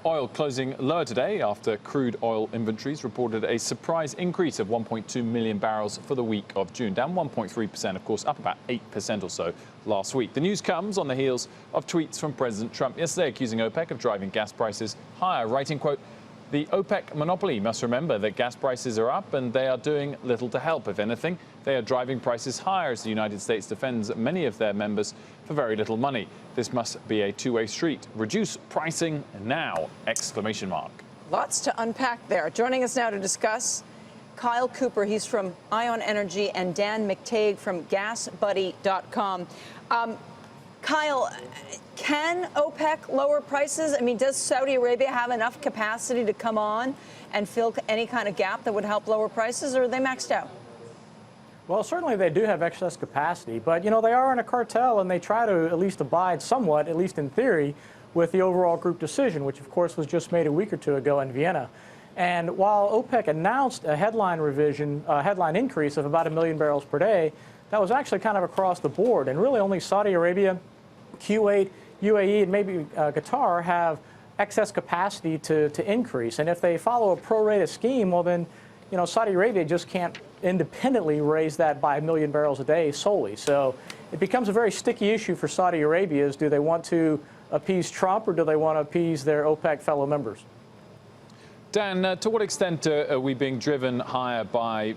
Oil closing lower today after crude oil inventories reported a surprise increase of 1.2 million barrels for the week of June, down 1.3%, of course, up about 8% or so last week. The news comes on the heels of tweets from President Trump yesterday accusing OPEC of driving gas prices higher, writing, quote, "The OPEC monopoly must remember that gas prices are up and they are doing little to help. If anything, they are driving prices higher as the United States defends many of their members for very little money. This must be a two-way street. Reduce pricing now!" Exclamation mark. Lots to unpack there. Joining us now to discuss, Kyle Cooper. He's from Ion Energy, and Dan McTeague from GasBuddy.com. Kyle, can OPEC lower prices? I mean, does Saudi Arabia have enough capacity to come on and fill any kind of gap that would help lower prices, or are they maxed out? Well, certainly they do have excess capacity, but, you know, they are in a cartel and they try to at least abide somewhat, at least in theory, with the overall group decision, which, of course, was just made a week or two ago in Vienna. And while OPEC announced a headline increase of about 1 million barrels per day, that was actually kind of across the board. And really only Saudi Arabia, Kuwait, UAE, and maybe Qatar have excess capacity to increase. And if they follow a pro-rata scheme, well then, you know, Saudi Arabia just can't independently raise that by 1 million barrels a day solely. So it becomes a very sticky issue for Saudi Arabia. Is do they want to appease Trump, or do they want to appease their OPEC fellow members? Dan, to what extent are we being driven higher by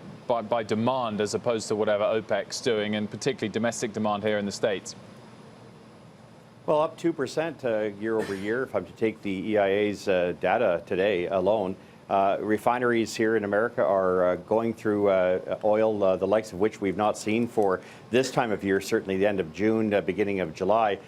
demand as opposed to whatever OPEC's doing, and particularly domestic demand here in the States? Well, up 2% year over year, if I'm to take the EIA's data today alone. Refineries here in America are going through oil, the likes of which we've not seen for this time of year, certainly the end of June, beginning of July.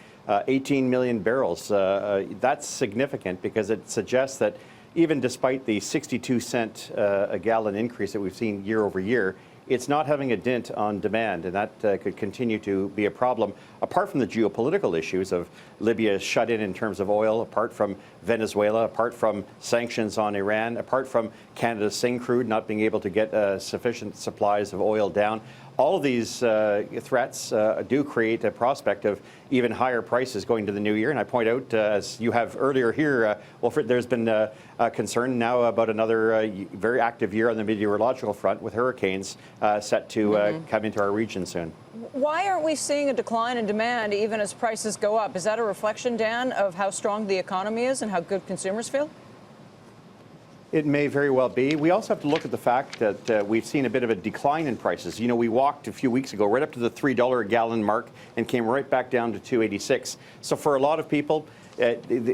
18 million barrels. That's significant because it suggests that even despite the 62-cent a gallon increase that we've seen year over year, it's not having a dent on demand, and that could continue to be a problem, apart from the geopolitical issues of Libya shut in terms of oil, apart from Venezuela, apart from sanctions on Iran, apart from Canada's Syncrude not being able to get sufficient supplies of oil down. All of these threats do create a prospect of even higher prices going to the new year. And I point out, as you have earlier here, Wilfred, there's been a concern now about another very active year on the meteorological front with hurricanes set to come into our region soon. Why aren't we seeing a decline in demand even as prices go up? Is that a reflection, Dan, of how strong the economy is and how good consumers feel? It may very well be. We also have to look at the fact that we've seen a bit of a decline in prices. You know, we walked a few weeks ago right up to the $3 a gallon mark and came right back down to $2.86. So for a lot of people,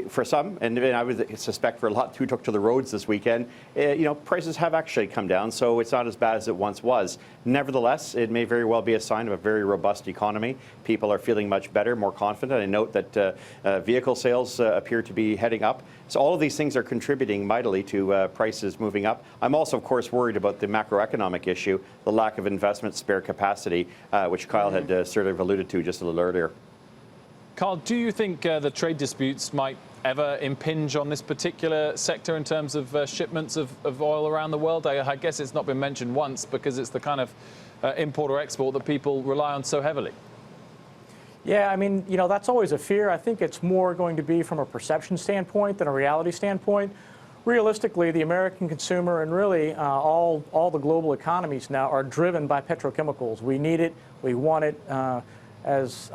for some, and I would suspect for a lot who took to the roads this weekend, you know, prices have actually come down, so it's not as bad as it once was. Nevertheless, it may very well be a sign of a very robust economy. People are feeling much better, more confident. I note that vehicle sales appear to be heading up. So all of these things are contributing mightily to prices moving up. I'm also, of course, worried about the macroeconomic issue, the lack of investment spare capacity, which Kyle had sort of alluded to just a little earlier. Carl, do you think the trade disputes might ever impinge on this particular sector in terms of shipments of oil around the world? I guess it's not been mentioned once because it's the kind of import or export that people rely on so heavily. Yeah, I mean, you know, that's always a fear. I think it's more going to be from a perception standpoint than a reality standpoint. Realistically, the American consumer and really all the global economies now are driven by petrochemicals. We need it. We want it. As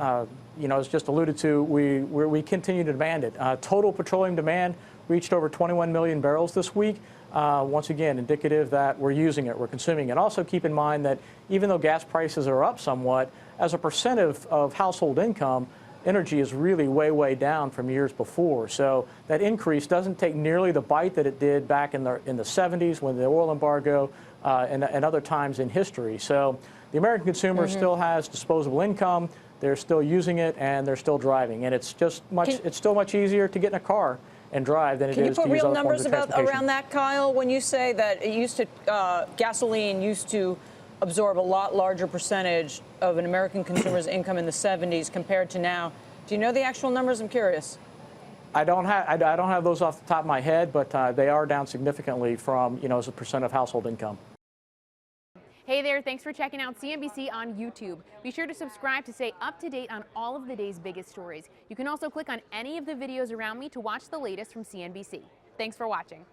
you know, as just alluded to, we continue to demand it. Total petroleum demand reached over 21 million barrels this week. Once again, indicative that we're using it, we're consuming it. Also keep in mind that even though gas prices are up somewhat, as a percent of household income, energy is really way down from years before. So that increase doesn't take nearly the bite that it did back in the 70s when the oil embargo and other times in history. So the American consumer still has disposable income. They're still using it and they're still driving, and it's still much easier to get in a car and drive than it is to use other forms of transportation. Can you put real numbers around that, Kyle? When you say that it used to gasoline used to absorb a lot larger percentage of an American consumer's income in the 70s compared to now, do you know the actual numbers? I'm curious. I don't have those off the top of my head, but they are down significantly from, you know, as a percent of household income. Hey there, thanks for checking out CNBC on YouTube. Be sure to subscribe to stay up to date on all of the day's biggest stories. You can also click on any of the videos around me to watch the latest from CNBC. Thanks for watching.